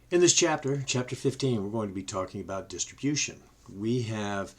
In this chapter, chapter 15, we're going to be talking about distribution. We have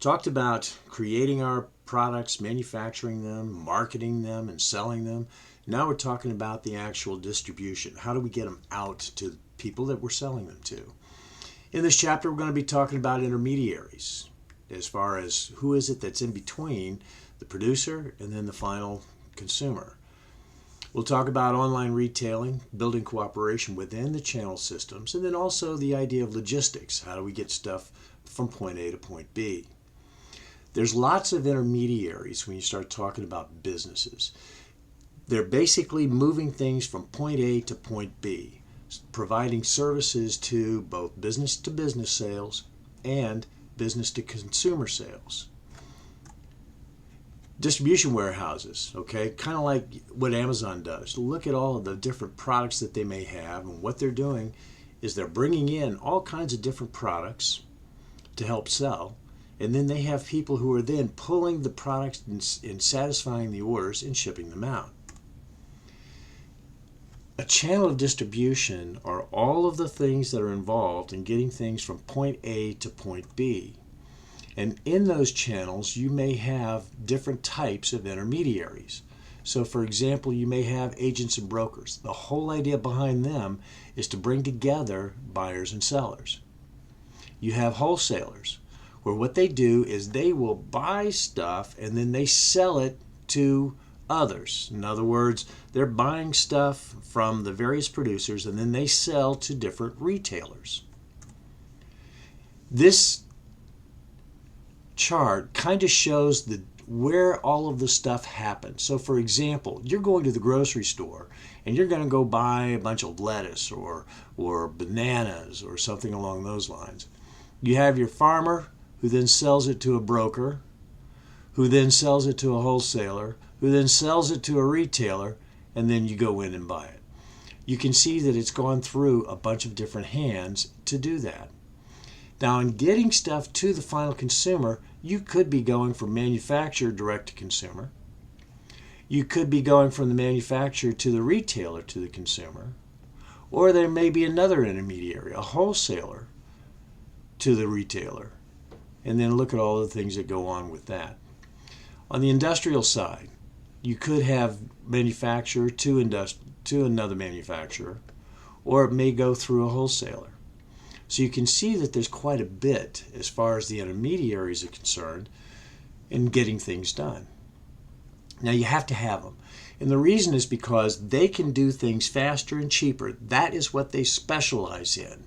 talked about creating our products, manufacturing them, marketing them, and selling them. Now we're talking about the actual distribution. How do we get them out to people that we're selling them to? In this chapter, we're going to be talking about intermediaries, as far as who is it that's in between the producer and then the final consumer. We'll talk about online retailing, building cooperation within the channel systems, and then also the idea of logistics. How do we get stuff from point A to point B? There's lots of intermediaries when you start talking about businesses. They're basically moving things from point A to point B, providing services to both business sales and business to consumer sales. Distribution warehouses, okay, kind of like what Amazon does. Look at all of the different products that they may have, and what they're doing is they're bringing in all kinds of different products to help sell, and then they have people who are then pulling the products and satisfying the orders and shipping them out. A channel of distribution are all of the things that are involved in getting things from point A to point B. And in those channels, you may have different types of intermediaries. So for example, you may have agents and brokers. The whole idea behind them is to bring together buyers and sellers. You have wholesalers, where what they do is they will buy stuff and then they sell it to others. In other words, they're buying stuff from the various producers and then they sell to different retailers. This chart kind of shows where all of the stuff happens. So for example, you're going to the grocery store and you're going to go buy a bunch of lettuce or bananas or something along those lines. You have your farmer who then sells it to a broker, who then sells it to a wholesaler, who then sells it to a retailer, and then you go in and buy it. You can see that it's gone through a bunch of different hands to do that. Now, in getting stuff to the final consumer, you could be going from manufacturer direct to consumer. You could be going from the manufacturer to the retailer to the consumer. Or there may be another intermediary, a wholesaler to the retailer. And then look at all the things that go on with that. On the industrial side, you could have manufacturer to another manufacturer, or it may go through a wholesaler. So you can see that there's quite a bit as far as the intermediaries are concerned in getting things done. Now you have to have them. And the reason is because they can do things faster and cheaper. That is what they specialize in.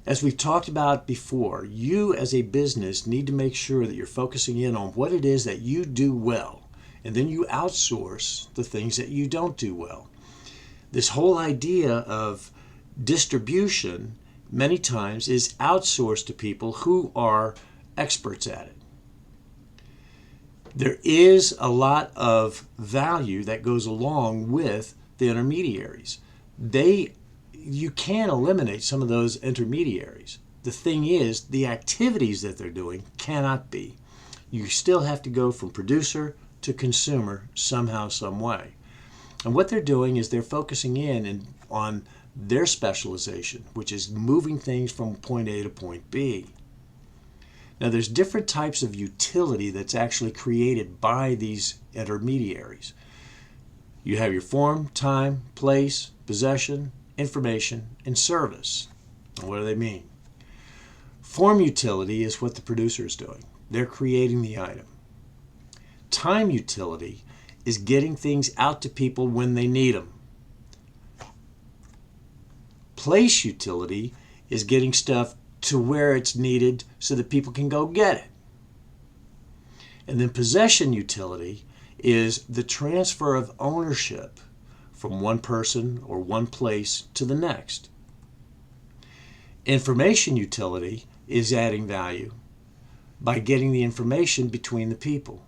As we've talked about before, you as a business need to make sure that you're focusing in on what it is that you do well. And then you outsource the things that you don't do well. This whole idea of distribution many times is outsourced to people who are experts at it. There is a lot of value that goes along with the intermediaries. You can eliminate some of those intermediaries. The thing is, the activities that they're doing cannot be. You still have to go from producer to consumer somehow, some way. And what they're doing is they're focusing in on their specialization, which is moving things from point A to point B. Now there's different types of utility that's actually created by these intermediaries. You have your form, time, place, possession, information, and service. And what do they mean? Form utility is what the producer is doing. They're creating the item. Time utility is getting things out to people when they need them. Place utility is getting stuff to where it's needed so that people can go get it. And then possession utility is the transfer of ownership from one person or one place to the next. Information utility is adding value by getting the information between the people.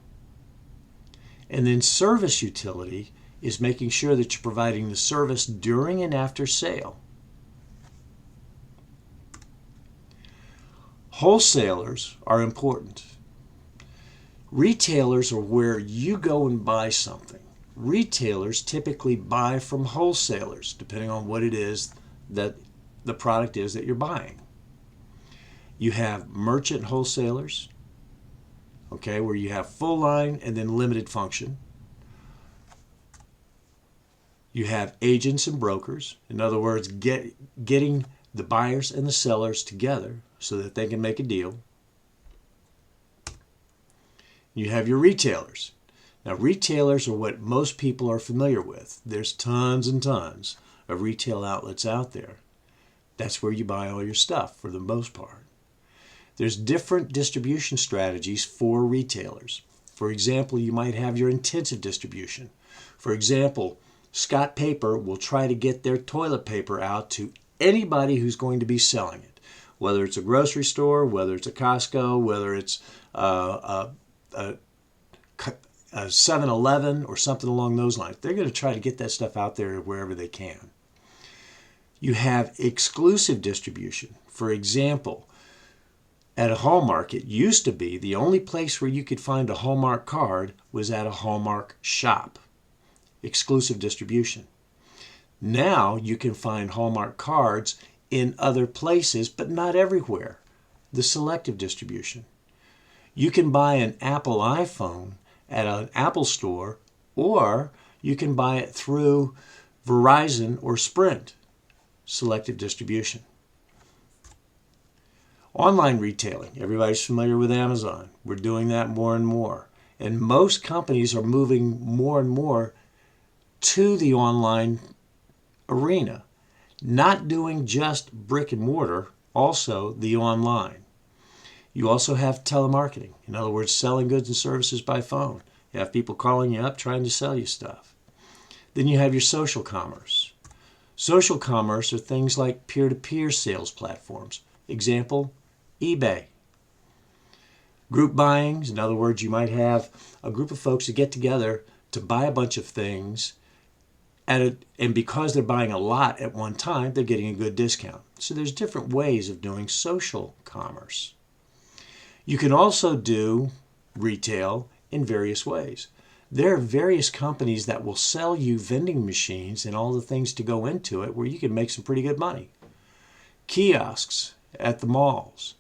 And then service utility is making sure that you're providing the service during and after sale. Wholesalers are important. Retailers are where you go and buy something. Retailers typically buy from wholesalers, depending on what it is that the product is that you're buying. You have merchant wholesalers, okay, where you have full line and then limited function. You have agents and brokers. In other words, getting the buyers and the sellers together so that they can make a deal. You have your retailers. Now, retailers are what most people are familiar with. There's tons and tons of retail outlets out there. That's where you buy all your stuff for the most part. There's different distribution strategies for retailers. For example, you might have your intensive distribution. For example, Scott Paper will try to get their toilet paper out to anybody who's going to be selling it, whether it's a grocery store, whether it's a Costco, whether it's a 7-Eleven or something along those lines. They're going to try to get that stuff out there wherever they can. You have exclusive distribution. For example, at a Hallmark, it used to be the only place where you could find a Hallmark card was at a Hallmark shop. Exclusive distribution. Now you can find Hallmark cards in other places, but not everywhere. The selective distribution. You can buy an Apple iPhone at an Apple store, or you can buy it through Verizon or Sprint. Selective distribution. Online retailing. Everybody's familiar with Amazon. We're doing that more and more. And most companies are moving more and more to the online arena. Not doing just brick and mortar, also the online. You also have telemarketing. In other words, selling goods and services by phone. You have people calling you up trying to sell you stuff. Then you have your social commerce. Social commerce are things like peer-to-peer sales platforms. Example, eBay. Group buying, in other words, you might have a group of folks that get together to buy a bunch of things, and because they're buying a lot at one time, they're getting a good discount. So there's different ways of doing social commerce. You can also do retail in various ways. There are various companies that will sell you vending machines and all the things to go into it where you can make some pretty good money. Kiosks at the malls.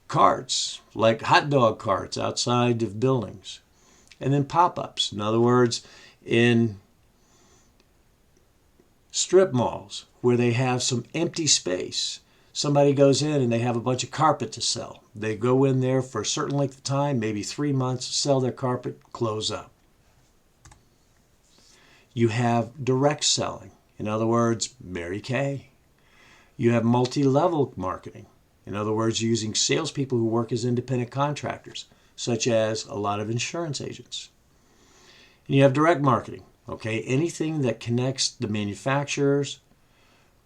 Carts, like hot dog carts outside of buildings. And then pop-ups. In other words, in strip malls where they have some empty space. Somebody goes in and they have a bunch of carpet to sell. They go in there for a certain length of time, maybe 3 months, sell their carpet, close up. You have direct selling. In other words, Mary Kay. You have multi-level marketing. In other words, using salespeople who work as independent contractors, such as a lot of insurance agents. And you have direct marketing. Okay, anything that connects the manufacturers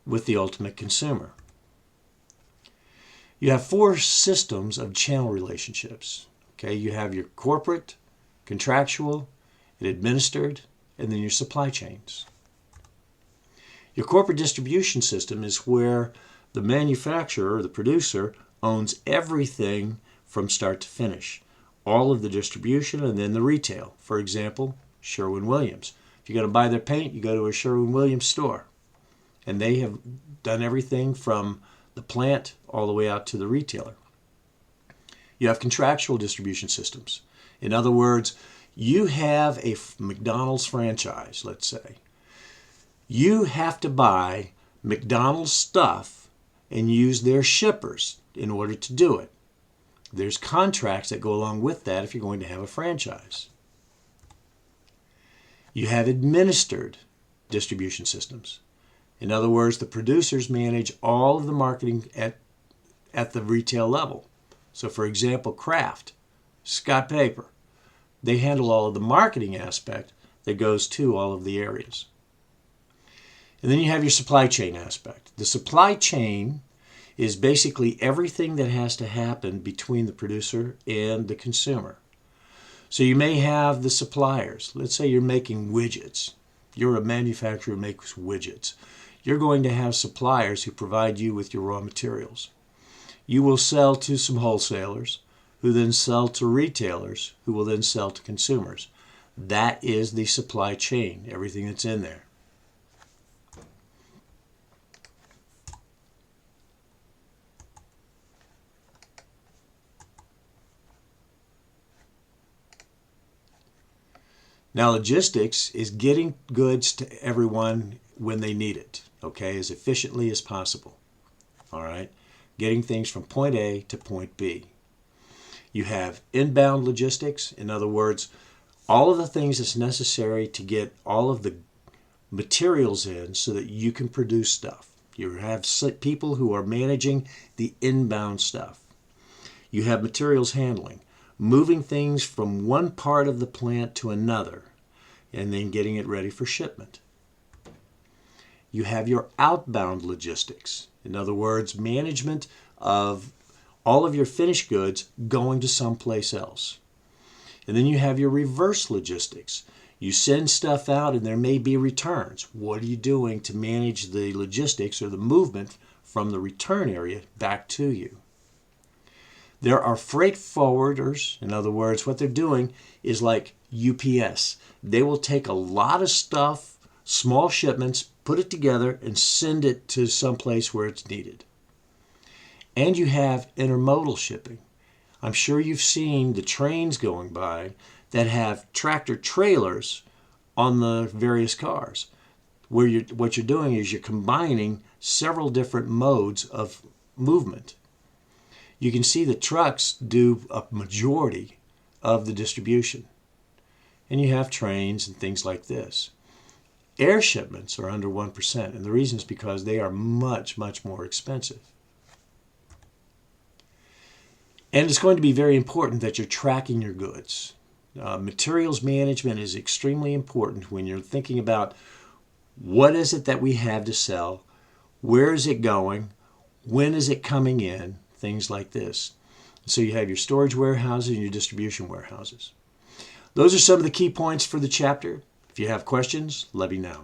with the ultimate consumer. You have 4 systems of channel relationships. Okay, you have your corporate, contractual, and administered, and then your supply chains. Your corporate distribution system is where the manufacturer or the producer owns everything from start to finish. All of the distribution and then the retail. For example, Sherwin-Williams. If you're going to buy their paint, you go to a Sherwin-Williams store. And they have done everything from the plant all the way out to the retailer. You have contractual distribution systems. In other words, you have a McDonald's franchise, let's say. You have to buy McDonald's stuff and use their shippers in order to do it. There's contracts that go along with that if you're going to have a franchise. You have administered distribution systems. In other words, the producers manage all of the marketing at the retail level. So for example, Kraft, Scott Paper, they handle all of the marketing aspect that goes to all of the areas. And then you have your supply chain aspect. The supply chain is basically everything that has to happen between the producer and the consumer. So you may have the suppliers. Let's say you're making widgets. You're a manufacturer who makes widgets. You're going to have suppliers who provide you with your raw materials. You will sell to some wholesalers who then sell to retailers who will then sell to consumers. That is the supply chain, everything that's in there. Now, logistics is getting goods to everyone when they need it, okay, as efficiently as possible. All right, getting things from point A to point B. You have inbound logistics, in other words, all of the things that's necessary to get all of the materials in so that you can produce stuff. You have people who are managing the inbound stuff. You have materials handling, moving things from one part of the plant to another, and then getting it ready for shipment. You have your outbound logistics. In other words, management of all of your finished goods going to someplace else. And then you have your reverse logistics. You send stuff out and there may be returns. What are you doing to manage the logistics or the movement from the return area back to you? There are freight forwarders. In other words, what they're doing is like UPS. They will take a lot of stuff, small shipments, put it together, and send it to someplace where it's needed. And you have intermodal shipping. I'm sure you've seen the trains going by that have tractor trailers on the various cars. What you're doing is you're combining several different modes of movement. You can see the trucks do a majority of the distribution. And you have trains and things like this. Air shipments are under 1%, and the reason is because they are much, much more expensive. And it's going to be very important that you're tracking your goods. Materials management is extremely important when you're thinking about what is it that we have to sell, where is it going, when is it coming in, things like this. So you have your storage warehouses and your distribution warehouses. Those are some of the key points for the chapter. If you have questions, let me know.